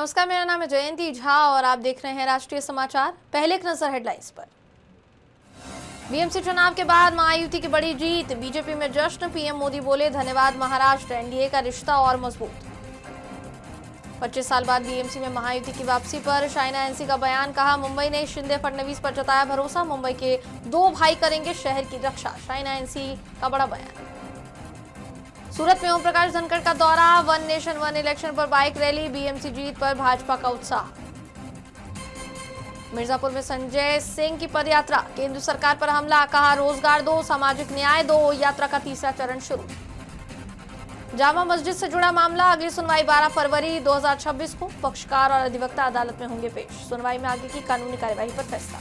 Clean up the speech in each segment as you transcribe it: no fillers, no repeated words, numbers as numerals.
नमस्कार, मेरा नाम है जयंती झा और आप देख रहे हैं राष्ट्रीय समाचार। पहले एक नजर हेडलाइंस पर। बीएमसी चुनाव के बाद महायुति की बड़ी जीत, बीजेपी में जश्न। पीएम मोदी बोले धन्यवाद महाराष्ट्र, एनडीए का रिश्ता और मजबूत। 25 साल बाद बीएमसी में महायुति की वापसी पर शाइना एनसी का बयान, कहा मुंबई ने शिंदे फडणवीस पर जताया भरोसा, मुंबई के दो भाई करेंगे शहर की रक्षा। शाइना एनसी का बड़ा बयान। सूरत में ओम प्रकाश धनखड़ का दौरा, वन नेशन वन इलेक्शन पर बाइक रैली, बीएमसी जीत पर भाजपा का उत्साह। मिर्जापुर में संजय सिंह की पदयात्रा, केंद्र सरकार पर हमला, कहा रोजगार दो, सामाजिक न्याय दो। यात्रा का तीसरा चरण शुरू। जामा मस्जिद से जुड़ा मामला, अगली सुनवाई 12 फरवरी 2026 को। पक्षकार और अधिवक्ता अदालत में होंगे पेश। सुनवाई में आगे की कानूनी कार्यवाही पर फैसला।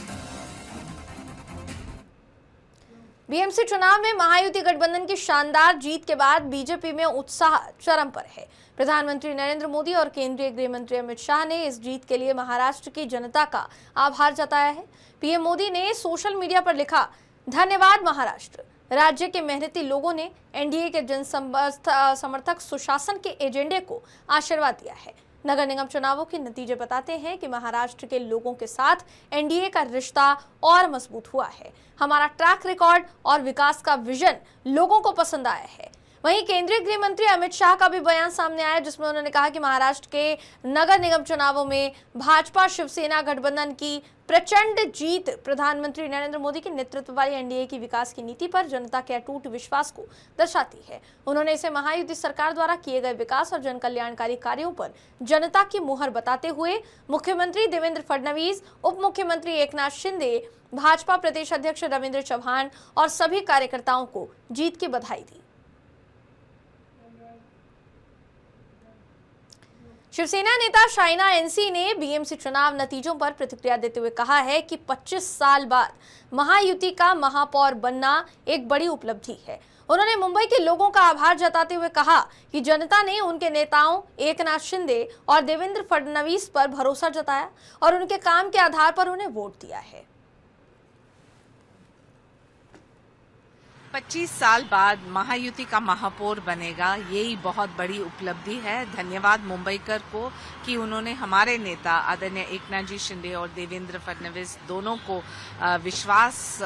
बीएमसी चुनाव में महायुति गठबंधन की शानदार जीत के बाद बीजेपी में उत्साह चरम पर है। प्रधानमंत्री नरेंद्र मोदी और केंद्रीय गृह मंत्री अमित शाह ने इस जीत के लिए महाराष्ट्र की जनता का आभार जताया है। पीएम मोदी ने सोशल मीडिया पर लिखा, धन्यवाद महाराष्ट्र। राज्य के मेहनती लोगों ने एनडीए के जन समर्थक सुशासन के एजेंडे को आशीर्वाद दिया है। नगर निगम चुनावों के नतीजे बताते हैं कि महाराष्ट्र के लोगों के साथ एनडीए का रिश्ता और मजबूत हुआ है। हमारा ट्रैक रिकॉर्ड और विकास का विजन लोगों को पसंद आया है। वहीं केंद्रीय गृह मंत्री अमित शाह का भी बयान सामने आया, जिसमें उन्होंने कहा कि महाराष्ट्र के नगर निगम चुनावों में भाजपा शिवसेना गठबंधन की प्रचंड जीत प्रधानमंत्री नरेंद्र मोदी के नेतृत्व वाली एनडीए की विकास की नीति पर जनता के अटूट विश्वास को दर्शाती है। उन्होंने इसे महायुति सरकार द्वारा किए गए विकास और जन कल्याणकारी कार्यों पर जनता की मुहर बताते हुए मुख्यमंत्री देवेंद्र फडणवीस, उप मुख्यमंत्री एकनाथ शिंदे, भाजपा प्रदेश अध्यक्ष रविंद्र चौहान और सभी कार्यकर्ताओं को जीत की बधाई दी। शिवसेना नेता शाइना एनसी ने बीएमसी चुनाव नतीजों पर प्रतिक्रिया देते हुए कहा है कि 25 साल बाद महायुति का महापौर बनना एक बड़ी उपलब्धि है। उन्होंने मुंबई के लोगों का आभार जताते हुए कहा कि जनता ने उनके नेताओं एकनाथ शिंदे और देवेंद्र फडणवीस पर भरोसा जताया और उनके काम के आधार पर उन्हें वोट दिया है। 25 साल बाद महायुति का महापौर बनेगा, यही बहुत बड़ी उपलब्धि है। धन्यवाद मुंबईकर को कि उन्होंने हमारे नेता आदरणीय एकनाथ जी शिंदे और देवेंद्र फडणवीस दोनों को विश्वास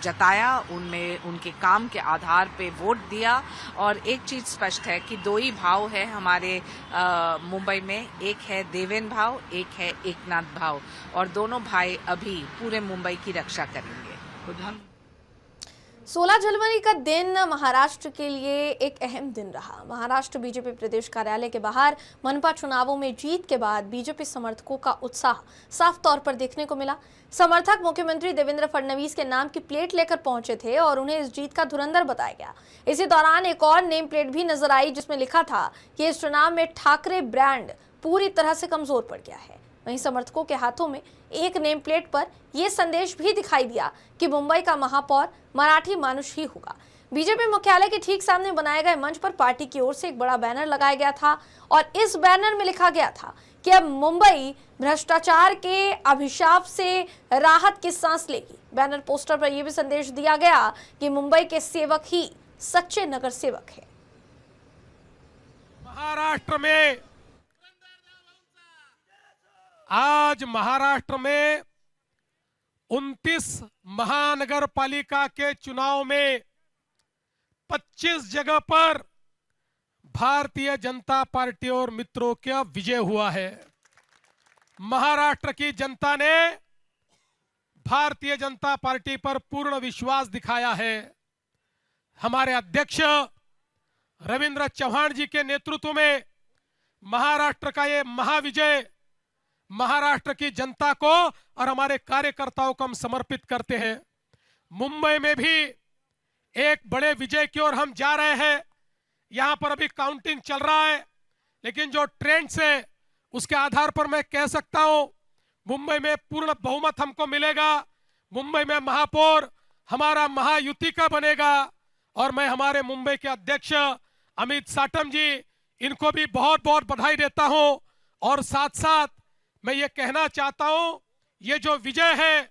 जताया, उनमें उनके काम के आधार पे वोट दिया। और एक चीज स्पष्ट है कि दो ही भाव है हमारे मुंबई में, एक है देवेंद्र भाव, एक है एकनाथ भाव, और दोनों भाई अभी पूरे मुंबई की रक्षा करेंगे। 16 जनवरी का दिन महाराष्ट्र के लिए एक अहम दिन रहा। महाराष्ट्र बीजेपी प्रदेश कार्यालय के बाहर मनपा चुनावों में जीत के बाद बीजेपी समर्थकों का उत्साह साफ तौर पर देखने को मिला। समर्थक मुख्यमंत्री देवेंद्र फडणवीस के नाम की प्लेट लेकर पहुंचे थे और उन्हें इस जीत का धुरंधर बताया गया। इसी दौरान एक और नेम प्लेट भी नजर आई, जिसमें लिखा था कि इस चुनाव में ठाकरे ब्रांड पूरी तरह से कमजोर पड़ गया है। वहीं समर्थकों के हाथों में एक नेम प्लेट पर यह संदेश भी दिखाई दिया कि मुंबई का महापौर मराठी मानुष ही होगा। बीजेपी मुख्यालय के ठीक सामने बनाए गए मंच पर पार्टी की ओर से एक बड़ा बैनर लगाया गया था और इस बैनर में लिखा गया था कि अब मुंबई भ्रष्टाचार के अभिशाप से राहत की सांस लेगी। बैनर पोस्टर पर यह भी संदेश दिया गया कि मुंबई के सेवक ही सच्चे नगर सेवक है। महाराष्ट्र में आज महाराष्ट्र में 29 महानगर पालिका के चुनाव में 25 जगह पर भारतीय जनता पार्टी और मित्रों का विजय हुआ है। महाराष्ट्र की जनता ने भारतीय जनता पार्टी पर पूर्ण विश्वास दिखाया है। हमारे अध्यक्ष रविंद्र चौहान जी के नेतृत्व में महाराष्ट्र का ये महाविजय महाराष्ट्र की जनता को और हमारे कार्यकर्ताओं को हम समर्पित करते हैं। मुंबई में भी एक बड़े विजय की ओर हम जा रहे हैं। यहां पर अभी काउंटिंग चल रहा है, लेकिन जो ट्रेंड्स है उसके आधार पर मैं कह सकता हूं मुंबई में पूर्ण बहुमत हमको मिलेगा। मुंबई में महापौर हमारा महायुति का बनेगा और मैं हमारे मुंबई के अध्यक्ष अमित साटम जी, इनको भी बहुत बहुत बधाई देता हूं। और साथ साथ मैं ये कहना चाहता हूं, ये जो विजय है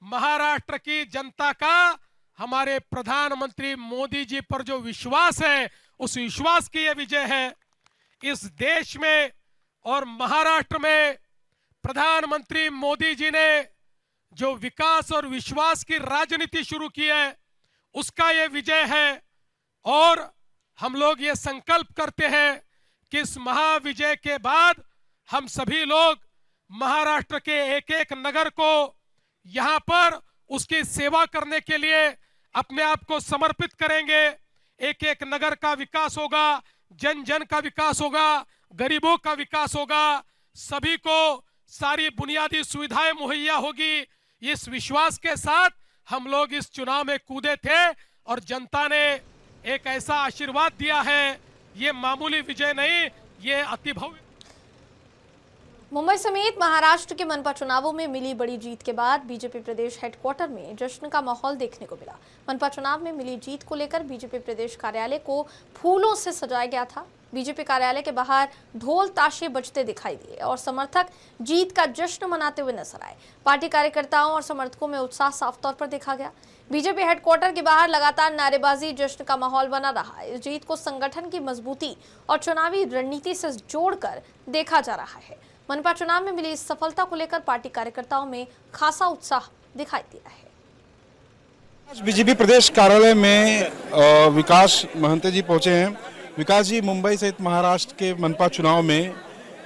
महाराष्ट्र की जनता का हमारे प्रधानमंत्री मोदी जी पर जो विश्वास है, उस विश्वास की ये विजय है। इस देश में और महाराष्ट्र में प्रधानमंत्री मोदी जी ने जो विकास और विश्वास की राजनीति शुरू की है, उसका ये विजय है। और हम लोग ये संकल्प करते हैं कि इस महाविजय के बाद हम सभी लोग महाराष्ट्र के एक एक नगर को यहां पर उसकी सेवा करने के लिए अपने आप को समर्पित करेंगे। एक एक नगर का विकास होगा, जन जन का विकास होगा, गरीबों का विकास होगा, सभी को सारी बुनियादी सुविधाएं मुहैया होगी। इस विश्वास के साथ हम लोग इस चुनाव में कूदे थे और जनता ने एक ऐसा आशीर्वाद दिया है। ये मामूली विजय नहीं, ये अति भव्य। मुंबई समेत महाराष्ट्र के मनपा चुनावों में मिली बड़ी जीत के बाद बीजेपी प्रदेश हेडक्वार्टर में जश्न का माहौल देखने को मिला। मनपा चुनाव में मिली जीत को लेकर बीजेपी प्रदेश कार्यालय को फूलों से सजाया गया था। बीजेपी कार्यालय के बाहर ढोल ताशे बजते दिखाई दिए और समर्थक जीत का जश्न मनाते हुए नजर आए। पार्टी कार्यकर्ताओं और समर्थकों में उत्साह साफ तौर पर देखा गया। बीजेपी हेडक्वार्टर के बाहर लगातार नारेबाजी, जश्न का माहौल बना रहा। इस जीत को संगठन की मजबूती और चुनावी रणनीति से जोड़कर देखा जा रहा है। मनपा चुनाव में मिली इस सफलता को लेकर पार्टी कार्यकर्ताओं में खासा उत्साह दिखाई दिया है। बीजेपी प्रदेश कार्यालय में विकास महंते जी पहुंचे हैं। विकास जी, मुंबई सहित महाराष्ट्र के मनपा चुनाव में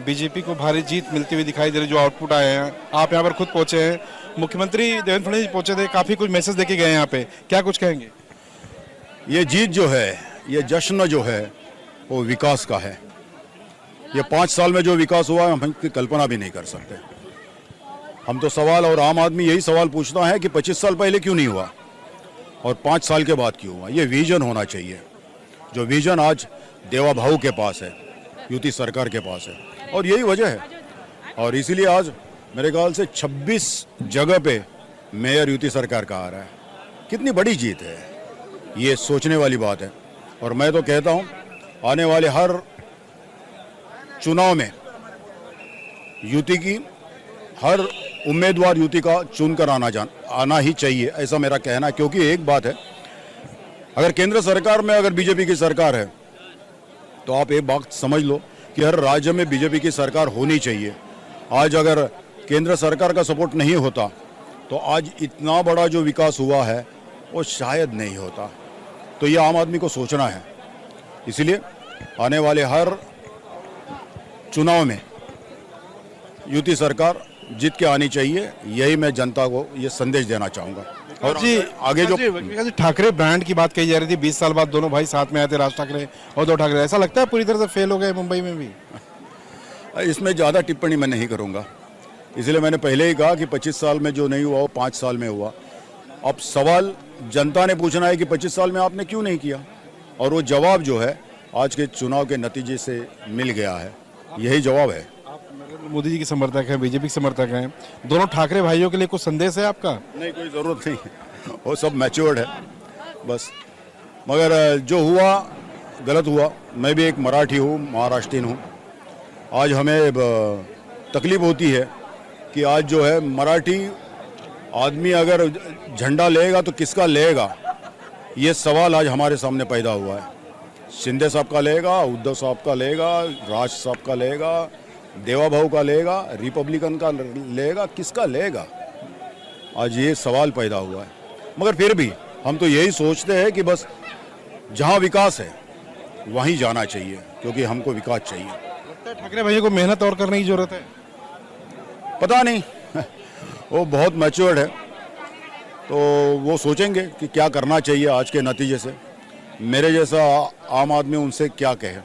बीजेपी को भारी जीत मिलती हुई दिखाई दे रही, जो आउटपुट आए हैं। आप यहां पर खुद पहुंचे हैं, मुख्यमंत्री देवेंद्र फडणवीस पहुंचे थे, काफी कुछ मैसेज देके गए हैं यहाँ पे, क्या कुछ कहेंगे? ये जीत जो है, ये जश्न जो है, वो विकास का है। ये 5 साल में जो विकास हुआ हम इसकी कल्पना भी नहीं कर सकते। हम तो सवाल, और आम आदमी यही सवाल पूछता है कि 25 साल पहले क्यों नहीं हुआ और 5 साल के बाद क्यों हुआ। ये विजन होना चाहिए, जो विजन आज देवा भाऊ के पास है, युति सरकार के पास है, और यही वजह है। और इसीलिए आज मेरे ख्याल से 26 जगह पे मेयर युति सरकार का आ रहा है। कितनी बड़ी जीत है, ये सोचने वाली बात है। और मैं तो कहता हूँ आने वाले हर चुनाव में युति की हर उम्मीदवार युति का चुनकर आना ही चाहिए, ऐसा मेरा कहना है। क्योंकि एक बात है, अगर केंद्र सरकार में अगर बीजेपी की सरकार है तो आप एक बात समझ लो कि हर राज्य में बीजेपी की सरकार होनी चाहिए। आज अगर केंद्र सरकार का सपोर्ट नहीं होता तो आज इतना बड़ा जो विकास हुआ है वो शायद नहीं होता। तो ये आम आदमी को सोचना है। इसलिए आने वाले हर चुनाव में युति सरकार जीत के आनी चाहिए, यही मैं जनता को ये संदेश देना चाहूँगा। और जी आगे जो ठाकरे ब्रांड की बात कही जा रही थी, 20 साल बाद दोनों भाई साथ में आए थे, राज ठाकरे और उद्धव ठाकरे, ऐसा लगता है पूरी तरह से फेल हो गए मुंबई में भी? इसमें ज़्यादा टिप्पणी मैं नहीं करूँगा, इसलिए मैंने पहले ही कहा कि 25 साल में जो नहीं हुआ वो 5 साल में हुआ। अब सवाल जनता ने पूछना है कि 25 साल में आपने क्यों नहीं किया, और वो जवाब जो है आज के चुनाव के नतीजे से मिल गया है, यही जवाब है। आप नरेंद्र मोदी जी के समर्थक हैं, बीजेपी के समर्थक हैं, दोनों ठाकरे भाइयों के लिए कुछ संदेश है आपका? नहीं, कोई ज़रूरत नहीं, वो सब मैच्योर्ड है बस। मगर जो हुआ गलत हुआ। मैं भी एक मराठी हूँ, महाराष्ट्रीयन हूँ। आज हमें तकलीफ होती है कि आज जो है मराठी आदमी अगर झंडा लेगा तो किसका लेगा, ये सवाल आज हमारे सामने पैदा हुआ है। शिंदे साहब का लेगा, उद्धव साहब का लेगा, राज साहब का लेगा, देवा भाऊ का लेगा, रिपब्लिकन का लेगा, किसका लेगा, आज ये सवाल पैदा हुआ है। मगर फिर भी हम तो यही सोचते हैं कि बस जहाँ विकास है वहीं जाना चाहिए, क्योंकि हमको विकास चाहिए। लगता है ठाकरे भाइयों को मेहनत और करने की जरूरत है? पता नहीं वो बहुत मैच्योर्ड है, तो वो सोचेंगे कि क्या करना चाहिए आज के नतीजे से। मेरे जैसा आम आदमी उनसे क्या कहे।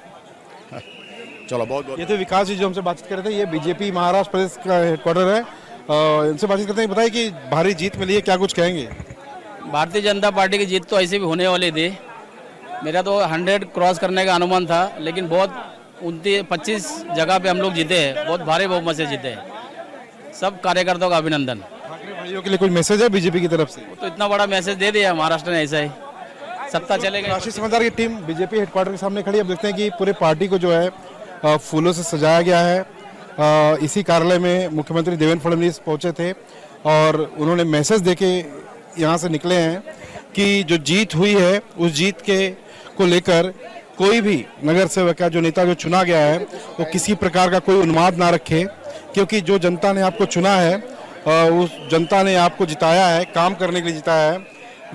चलो, बहुत बहुत। ये तो विकास जी जो हमसे बातचीत कर रहे थे, ये बीजेपी महाराष्ट्र प्रदेश का हेडक्वार्टर है, इनसे बातचीत करते हैं। बताइए कि भारी जीत मिली है, क्या कुछ कहेंगे? भारतीय जनता पार्टी की जीत तो ऐसे भी होने वाली थी। मेरा तो 100 क्रॉस करने का अनुमान था, लेकिन बहुत 25 जगह पे हम लोग जीते हैं, बहुत भारी बहुमत से जीते हैं। सब कार्यकर्ताओं का अभिनंदन। ठाकरे भाइयों के लिए कोई मैसेज है बीजेपी की तरफ से? तो इतना बड़ा मैसेज दे दिया महाराष्ट्र ने, ऐसा ही सत्ता चलेगी। राष्ट्रीय समाचार की टीम बीजेपी हेडक्वार्टर के सामने खड़ी है। अब देखते हैं कि पूरे पार्टी को जो है फूलों से सजाया गया है। इसी कार्यालय में मुख्यमंत्री देवेंद्र फडणवीस पहुंचे थे और उन्होंने मैसेज देके यहाँ से निकले हैं कि जो जीत हुई है उस जीत को लेकर कोई भी नगर सेवक का जो नेता जो चुना गया है वो किसी प्रकार का कोई उन्माद ना रखे, क्योंकि जो जनता ने आपको चुना है उस जनता ने आपको जिताया है, काम करने के लिए जिताया है,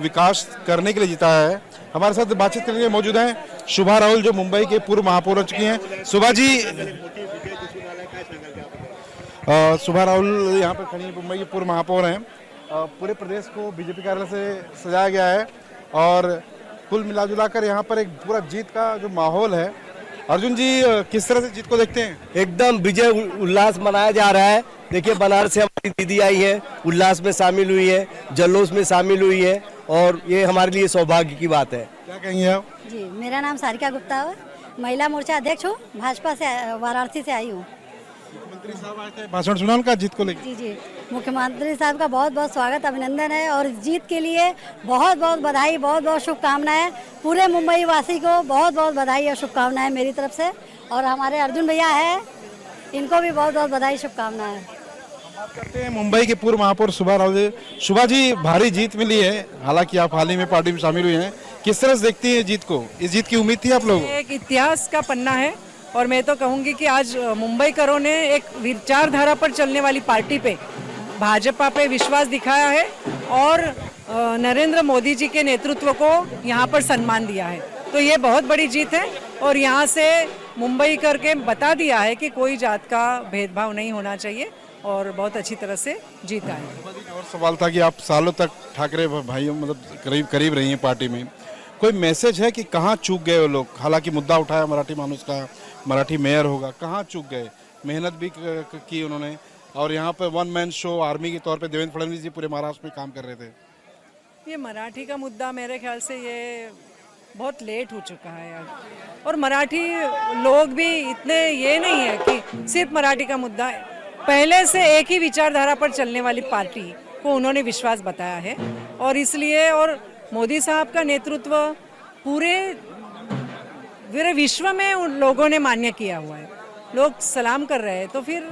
विकास करने के लिए जिताया है। हमारे साथ बातचीत करने के लिए मौजूद हैं शुभा राहुल, जो मुंबई के पूर्व महापौर रह चुकी हैं। शुभा जी, शुभा राहुल यहाँ पर खड़ी मुंबई के पूर्व महापौर हैं। पूरे प्रदेश को बीजेपी कार्यालय से सजाया गया है और कुल मिलाजुलाकर यहाँ पर एक पूरा जीत का जो माहौल है। अर्जुन जी, किस तरह से जीत को देखते हैं? एकदम विजय उल्लास मनाया जा रहा है। देखिए, बनारस से हमारी दीदी आई है, उल्लास में शामिल हुई है, जल्लोष में शामिल हुई है और ये हमारे लिए सौभाग्य की बात है। क्या कहेंगे आप? जी, मेरा नाम सारिका गुप्ता है, महिला मोर्चा अध्यक्ष हूँ, भाजपा से वाराणसी से आई हूँ। मुख्यमंत्री साहब आए थे, भाषण सुना उनका जीत को लेकर? जी जी, मुख्यमंत्री साहब का बहुत बहुत स्वागत, अभिनंदन है और इस जीत के लिए बहुत बहुत बधाई, बहुत बहुत शुभकामनाएं। पूरे मुंबई वासी को बहुत बहुत बधाई और शुभकामनाएं मेरी तरफ से, और हमारे अर्जुन भैया है, इनको भी बहुत बहुत बधाई शुभकामनाएं। बात करते हैं मुंबई के पूर्व महापौर शुभा राहुल। शुभा जी, भारी जीत मिली है, हालांकि आप हाल ही में पार्टी में शामिल हुए हैं, किस तरह से देखती है जीत को? इस जीत की उम्मीद थी आप लोगों को? एक इतिहास का पन्ना है और मैं तो कहूंगी कि आज मुंबईकरों ने एक विचारधारा पर चलने वाली पार्टी पे, भाजपा पे विश्वास दिखाया है और नरेंद्र मोदी जी के नेतृत्व को यहाँ पर सम्मान दिया है। तो ये बहुत बड़ी जीत है और यहाँ से मुंबई करके बता दिया है कि कोई जात का भेदभाव नहीं होना चाहिए और बहुत अच्छी तरह से जीत आए। और सवाल था कि आप सालों तक ठाकरे भाइयों मतलब करीब रही हैं पार्टी में, कोई मैसेज है कि कहाँ चूक गए वो लोग? हालांकि मुद्दा उठाया मराठी मानुस का, मराठी मेयर होगा, कहाँ चूक गए? मेहनत भी की उन्होंने और यहाँ पर वन मैन शो आर्मी के तौर पे देवेंद्र फडणवीस जी पूरे महाराष्ट्र में काम कर रहे थे। ये मराठी का मुद्दा मेरे ख्याल से ये बहुत लेट हो चुका है यार, और मराठी लोग भी इतने ये नहीं है कि सिर्फ मराठी का मुद्दा है। पहले से एक ही विचारधारा पर चलने वाली पार्टी को उन्होंने विश्वास बताया है और इसलिए, और मोदी साहब का नेतृत्व पूरे विश्व में उन लोगों ने मान्य किया हुआ है, लोग सलाम कर रहे हैं। तो फिर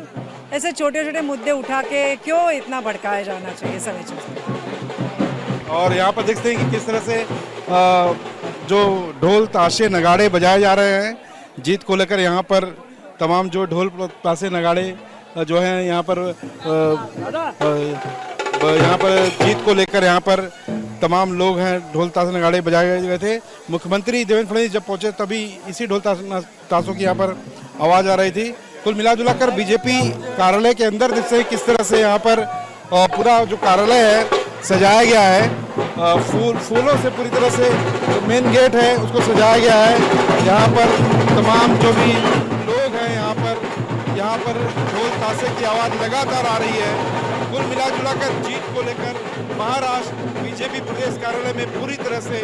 ऐसे छोटे छोटे मुद्दे उठा के क्यों इतना भड़काया जाना चाहिए सभी चीज़। और यहाँ पर देखते हैं कि किस तरह से जो ढोल ताशे नगाड़े बजाए जा रहे हैं जीत को लेकर। यहाँ पर तमाम जो ढोल ताशे नगाड़े जो हैं यहाँ पर जीत को लेकर यहाँ पर तमाम लोग हैं, ढोल ताशे नगाड़े बजाए गए थे। मुख्यमंत्री देवेंद्र फडणवीस जब पहुंचे तभी इसी ढोल ताशों की यहाँ पर आवाज़ आ रही थी। कुल मिलाजुलाकर बीजेपी कार्यालय के अंदर देखते हैं किस तरह से यहाँ पर पूरा जो कार्यालय है सजाया गया है, फूलों से पूरी तरह से जो मेन गेट है उसको सजाया गया है। यहाँ पर तमाम जो भी लोग हैं यहाँ पर ढोल ताशे की आवाज़ लगातार आ रही है। कुल मिलाजुलाकर जीत को लेकर महाराष्ट्र बीजेपी प्रदेश कार्यालय में पूरी तरह से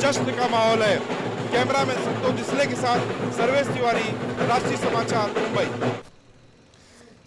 जश्न का माहौल है। कैमरामैन संतोष डिसले के साथ सर्वेश तिवारी, राष्ट्रीय समाचार, मुंबई।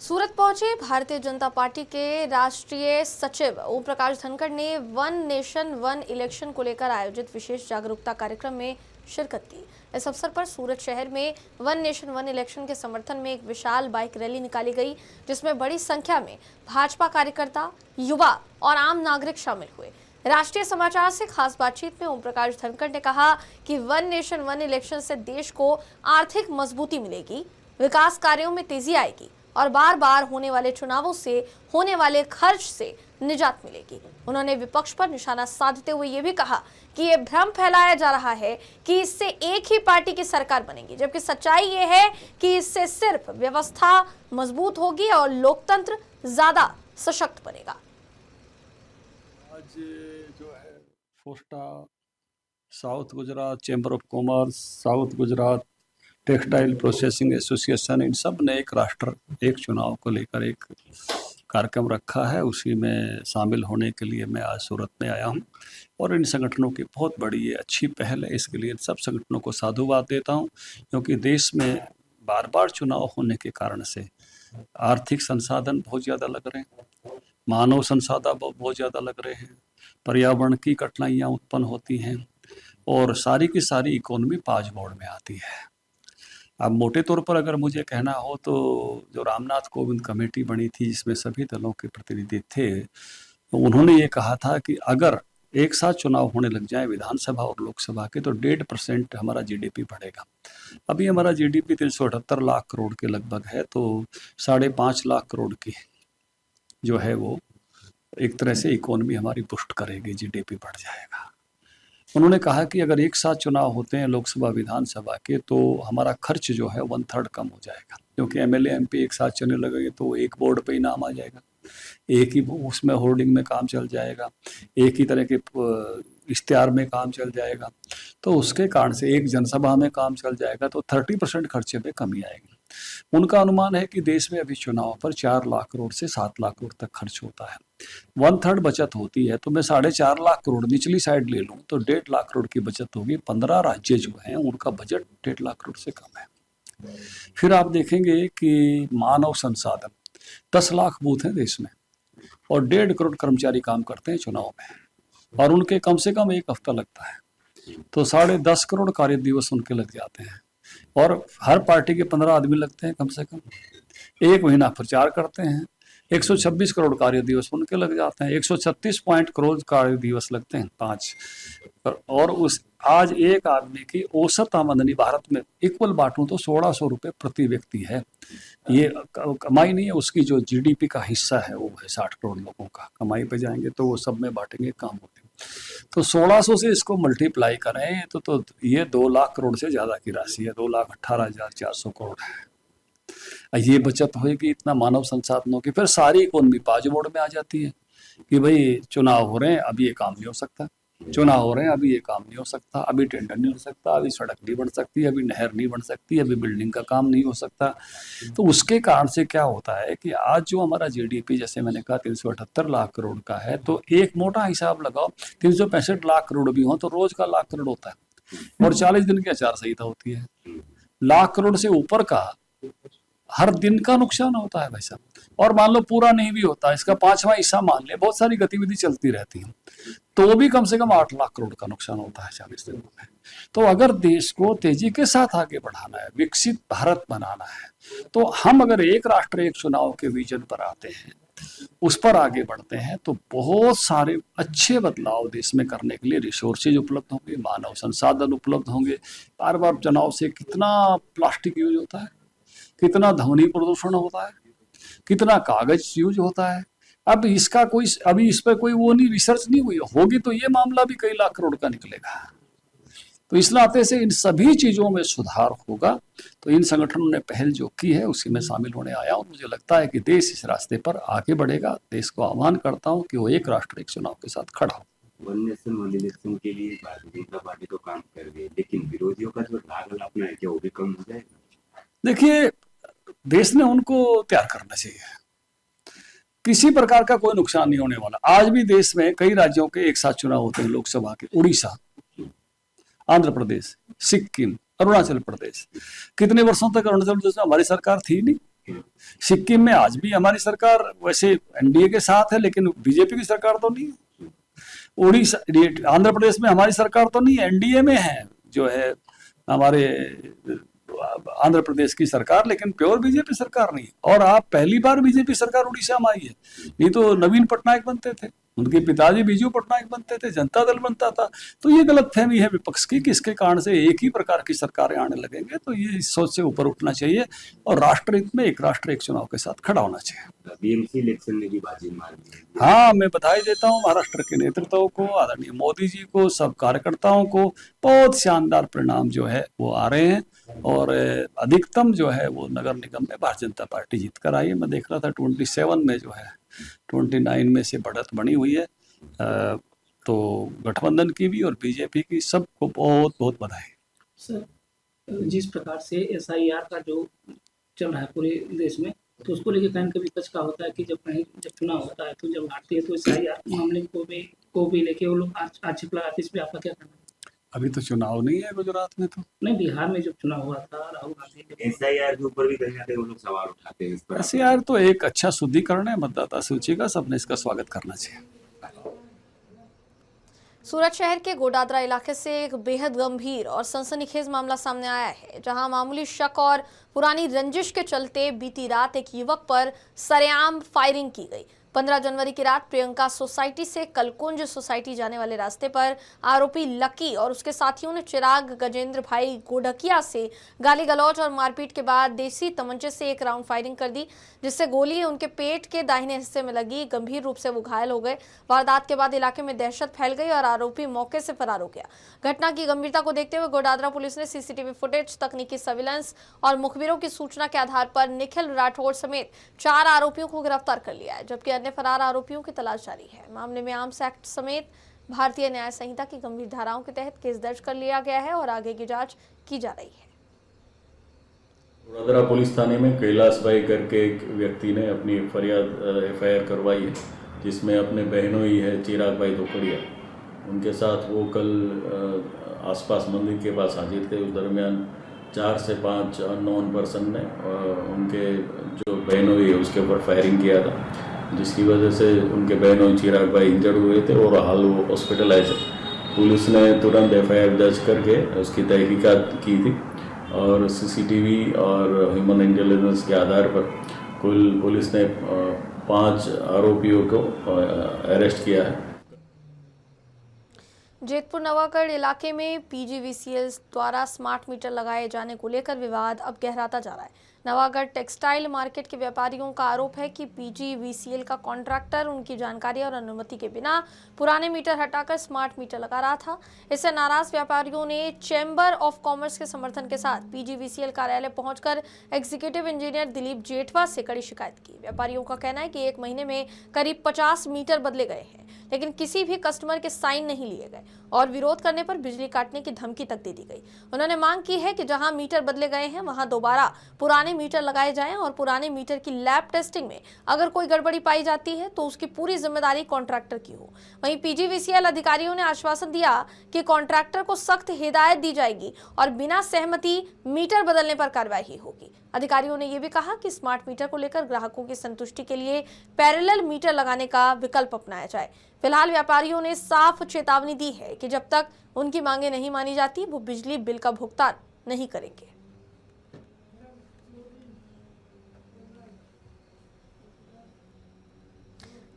सूरत पहुंचे भारतीय जनता पार्टी के राष्ट्रीय सचिव ओम प्रकाश धनखड़ ने वन नेशन वन इलेक्शन को लेकर आयोजित विशेष जागरूकता कार्यक्रम में शिरकत की। इस अवसर पर सूरत शहर में वन नेशन वन इलेक्शन के समर्थन में एक विशाल बाइक रैली निकाली गई, जिसमें बड़ी संख्या में भाजपा कार्यकर्ता, युवा और आम नागरिक शामिल हुए। राष्ट्रीय समाचार से खास बातचीत में ओम प्रकाश धनखड़ ने कहा कि वन नेशन वन इलेक्शन से देश को आर्थिक मजबूती मिलेगी, विकास कार्यों में तेजी आएगी और बार बार होने वाले चुनावों से होने वाले खर्च से निजात मिलेगी। उन्होंने विपक्ष पर निशाना साधते हुए ये भी कहा कि ये भ्रम फैलाया जा रहा है कि इससे एक ही पार्टी की सरकार बनेगी, जबकि सच्चाई ये है कि इससे सिर्फ व्यवस्था मजबूत होगी और लोकतंत्र ज्यादा सशक्त बनेगा। आज जो है FOSTA, south Gujarat chamber of commerce, south Gujarat textile processing association, इन सब ने एक राष्ट्र एक चुनाव को लेकर एक कार्यक्रम रखा है। उसी में शामिल होने के लिए मैं आज सूरत में आया हूं और इन संगठनों की बहुत बड़ी ये अच्छी पहल है। इसके लिए सब संगठनों को साधुवाद देता हूं, क्योंकि देश में बार बार चुनाव होने के कारण से आर्थिक संसाधन बहुत ज़्यादा लग रहे हैं, मानव संसाधन बहुत ज़्यादा लग रहे हैं, पर्यावरण की कठिनाइयाँ उत्पन्न होती हैं और सारी की सारी इकोनॉमी पांचबोर्ड में आती है। अब मोटे तौर पर अगर मुझे कहना हो तो जो रामनाथ कोविंद कमेटी बनी थी जिसमें सभी दलों के प्रतिनिधि थे, तो उन्होंने ये कहा था कि अगर एक साथ चुनाव होने लग जाए विधानसभा और लोकसभा के तो 1.5% हमारा जीडीपी बढ़ेगा। अभी हमारा जीडीपी 378 लाख करोड़ के लगभग है, तो 5.5 लाख करोड़ की जो है वो एक तरह से इकोनॉमी हमारी पुष्ट करेगी, जीडीपी बढ़ जाएगा। उन्होंने कहा कि अगर एक साथ चुनाव होते हैं लोकसभा विधानसभा के तो हमारा खर्च जो है 1/3 कम हो जाएगा, क्योंकि एमएलए एमपी एक साथ चलने लगेंगे तो एक बोर्ड पे ही नाम आ जाएगा, एक ही उसमें होर्डिंग में काम चल जाएगा, एक ही तरह के इश्तिहार में काम चल जाएगा, तो उसके कारण से एक जनसभा में काम चल जाएगा, तो 30% खर्चे पे कमी आएगी। उनका अनुमान है कि देश में अभी चुनाव पर 4 लाख करोड़ से 7 लाख करोड़ तक खर्च होता है, 1/3 बचत होती है, तो मैं 4.5 लाख करोड़ निचली साइड ले लूँ तो 1.5 लाख करोड़ की बचत होगी। 15 राज्य जो हैं उनका बजट 1.5 लाख करोड़ से कम है। फिर आप देखेंगे कि मानव संसाधन 10 लाख बूथ हैं देश में और 1.5 करोड़ कर्मचारी काम करते हैं चुनाव में, और उनके कम से कम 1 हफ्ता लगता है, तो 10.5 करोड़ कार्य दिवस उनके लग जाते हैं, और हर पार्टी के 15 आदमी लगते हैं कम से कम। 1 महीना प्रचार करते हैं, 126 करोड़ कार्य दिवस उनके लग जाते हैं, 136 करोड़ कार्य दिवस लगते हैं 5, और उस आज एक आदमी की औसत आमदनी भारत में इक्वल बांटूं तो 1600 रुपये प्रति व्यक्ति है। ये कमाई नहीं है, उसकी जो जीडीपी का हिस्सा है वो है 60 करोड़ लोगों का। कमाई पे जाएंगे तो वो सब में बांटेंगे, काम होते हैं, तो 1600 से इसको मल्टीप्लाई करें तो ये 2 लाख करोड़ से ज़्यादा की राशि है, 2,18,400 करोड़ है। ये बचत होगी इतना मानव संसाधनों की। फिर सारी इकोनॉमी पाँच मोड में आ जाती है कि भाई चुनाव हो रहे हैं, अभी ये काम नहीं हो सकता, चुनाव हो रहे हैं, अभी ये काम नहीं हो सकता, अभी टेंडर नहीं हो सकता, अभी सड़क नहीं बन सकती, अभी नहर नहीं बन सकती, अभी बिल्डिंग का काम नहीं हो सकता। तो उसके कारण से क्या होता है कि आज जो हमारा जीडीपी जैसे मैंने कहा 378 लाख करोड़ का है, तो एक मोटा हिसाब लगाओ 365 लाख करोड़ भी हो तो रोज का लाख करोड़ होता है, और 40 दिन की आचार संहिता होती है। लाख करोड़ से ऊपर का हर दिन का नुकसान होता है भाई साहब, और मान लो पूरा नहीं भी होता, इसका 5वां हिस्सा मान ले, बहुत सारी गतिविधि चलती रहती है, तो भी कम से कम 8 लाख करोड़ का नुकसान होता है 40 दिनों में। तो अगर देश को तेजी के साथ आगे बढ़ाना है, विकसित भारत बनाना है, तो हम अगर एक राष्ट्र एक चुनाव के विजन पर आते हैं, उस पर आगे बढ़ते हैं, तो बहुत सारे अच्छे बदलाव देश में करने के लिए रिसोर्सेज उपलब्ध होंगे, मानव संसाधन उपलब्ध होंगे। बार बार चुनाव से कितना प्लास्टिक यूज होता है, कितना ध्वनि प्रदूषण होता है, कितना कागज यूज होता है। अब इसका कोई अभी इस पर कोई वो नहीं, रिसर्च नहीं हुई होगी, तो ये मामला भी कई लाख करोड़ का निकलेगा। तो इस नाते से इन सभी चीजों में सुधार होगा। तो इन संगठनों ने पहल जो की है उसी में शामिल होने आया, और मुझे लगता है कि देश इस रास्ते पर आगे बढ़ेगा। देश को आह्वान करता हूँ कि वो एक राष्ट्र एक चुनाव के साथ खड़ा हो। वन नेशन वन इलेक्शन के लिए भारतीय जनता पार्टी तो काम कर रही है, लेकिन विरोधियों का जो लागल अपना है क्या वो भी कम हो जाएगा? देखिए, देश ने उनको तैयार करना चाहिए, किसी प्रकार का कोई नुकसान नहीं होने वाला। आज भी देश में कई राज्यों के एक साथ चुनाव होते हैं लोकसभा के, उड़ीसा, आंध्र प्रदेश, सिक्किम, अरुणाचल प्रदेश। कितने वर्षों तक अरुणाचल प्रदेश में हमारी सरकार थी नहीं। सिक्किम में आज भी हमारी सरकार वैसे एनडीए के साथ है, लेकिन बीजेपी की सरकार तो नहीं है। उड़ीसा, आंध्र प्रदेश में हमारी सरकार तो नहीं है, एनडीए में है जो है हमारे आंध्र प्रदेश की सरकार, लेकिन प्योर बीजेपी सरकार नहीं। और आप पहली बार बीजेपी सरकार उड़ीसा में आई है, नहीं तो नवीन पटनायक बनते थे, उनके पिताजी बीजू पटनायक बनते थे, जनता दल बनता था। तो ये गलतफहमी है विपक्ष की कि इसके कारण से एक ही प्रकार की सरकारें आने लगेंगे। तो ये इस सोच से ऊपर उठना चाहिए और राष्ट्र हित में एक राष्ट्र एक चुनाव के साथ खड़ा होना चाहिए। बीएमसी इलेक्शन में भी बाजी मार दी। हाँ, मैं बधाई देता हूँ महाराष्ट्र के नेतृत्व को, आदरणीय मोदी जी को, सब कार्यकर्ताओं को। बहुत शानदार परिणाम जो है वो आ रहे हैं, और अधिकतम जो है वो नगर निगम में भारतीय जनता पार्टी जीत कर आई है। मैं देख रहा था 27 में जो है 29 में से बढ़त बनी हुई है। तो गठबंधन की भी और बीजेपी की, सबको बहुत बहुत बधाई। सर, जिस प्रकार से एसआईआर का जो चल रहा है पूरे देश में, तो उसको लेके कहीं कभी विपक्ष का होता है कि जब चुनाव होता है तो जब हारती है तो एसआईआर मामले को भी लेके वो लोग आक्षेप लगाते। इस पे आपका क्या कहना है? अभी तो चुनाव नहीं है गुजरात में, तो नहीं, बिहार में जब चुनाव हुआ था राहुल गांधी एसआईआर के ऊपर भी कहीं ना कहीं वो लोग सवाल उठाते हैं। इस पर एसआईआर तो एक अच्छा शुद्धिकरण है मतदाता सूची का, सबने इसका स्वागत करना चाहिए। सूरत शहर के गोडादरा इलाके से एक बेहद गंभीर और सनसनीखेज मामला सामने आया है, जहां मामूली शक और पुरानी रंजिश के चलते बीती रात एक युवक पर सरेआम फायरिंग की गई। 15 जनवरी की रात प्रियंका सोसाइटी से कलकुंज सोसाइटी जाने वाले रास्ते पर आरोपी लकी और उसके साथियों ने चिराग गजेंद्र भाई गोढकिया से गाली गलौज और मारपीट के बाद देसी तमंचे से एक राउंड फायरिंग कर दी, जिससे गोली उनके पेट के दाहिने हिस्से में लगी। गंभीर रूप से वो घायल हो गए। वारदात के बाद इलाके में दहशत फैल गई और आरोपी मौके से फरार हो गया। घटना की गंभीरता को देखते हुए गोडादरा पुलिस ने सीसीटीवी फुटेज, तकनीकी सर्विलांस और मुखबिरों की सूचना के आधार पर निखिल राठौड़ समेत 4 आरोपियों को गिरफ्तार कर लिया है, जबकि अन्य फरार आरोपियों की तलाश जारी है। मामले में आर्म्स एक्ट समेत भारतीय न्याय संहिता की गंभीर धाराओं के तहत केस दर्ज कर लिया गया है और आगे की जांच की जा रही है। गोडादरा पुलिस थाने में कैलाश भाई करके एक व्यक्ति ने अपनी फरियाद एफआईआर करवाई है, जिसमें अपने बहनोई है चिराग भाई धोकड़िया, उनके साथ वो कल आसपास मंदिर के पास हाजिर थे। उस दरमियान 4 से 5 अननोन पर्सन ने उनके जो बहनोई है उसके ऊपर फायरिंग किया था, जिसकी वजह से उनके बहनोई चिराग भाई इंजर्ड हुए थे और हाल वो हॉस्पिटलाइज है। पुलिस ने तुरंत एफआईआर दर्ज करके उसकी तहकीकात की थी और सीसीटीवी और ह्यूमन इंटेलिजेंस के आधार पर कुल पुलिस ने 5 आरोपियों को अरेस्ट किया है। जेतपुर नवागढ़ इलाके में पीजीवीसीएल द्वारा स्मार्ट मीटर लगाए जाने को लेकर विवाद अब गहराता जा रहा है। नवागढ़ टेक्सटाइल मार्केट के व्यापारियों का आरोप है कि पीजीवीसीएल का कॉन्ट्रैक्टर उनकी जानकारी और अनुमति के बिना पुराने मीटर हटाकर स्मार्ट मीटर लगा रहा था। इससे नाराज व्यापारियों ने चैम्बर ऑफ कॉमर्स के समर्थन के साथ पीजीवीसीएल कार्यालय पहुंचकर एग्जीक्यूटिव इंजीनियर दिलीप जेठवा से कड़ी शिकायत की। व्यापारियों का कहना है कि 1 महीने में करीब 50 मीटर बदले गए हैं, लेकिन किसी भी कस्टमर के साइन नहीं लिए गए और विरोध करने पर बिजली काटने की धमकी तक दे दी गई। उन्होंने मांग की है कि जहां मीटर बदले गए हैं वहां दोबारा पुराने मीटर लगाए जाएं और पुराने मीटर की लैब टेस्टिंग में अगर कोई गड़बड़ी पाई जाती है तो उसकी पूरी जिम्मेदारी कॉन्ट्रैक्टर की हो। वहीं पीजीवीसीएल अधिकारियों ने आश्वासन दिया कि कॉन्ट्रैक्टर को सख्त हिदायत दी जाएगी और बिना सहमति मीटर बदलने पर कार्रवाई होगी। अधिकारियों ने यह भी कहा कि स्मार्ट मीटर को लेकर ग्राहकों की संतुष्टि के लिए पैरेलल मीटर लगाने का विकल्प अपनाया जाए। फिलहाल व्यापारियों ने साफ चेतावनी दी है कि जब तक उनकी मांगे नहीं मानी जाती वो बिजली बिल का भुगतान नहीं करेंगे।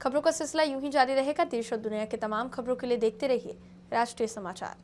खबरों का सिलसिला यूं ही जारी रहेगा। देश और दुनिया के तमाम खबरों के लिए देखते रहिए राष्ट्रीय समाचार।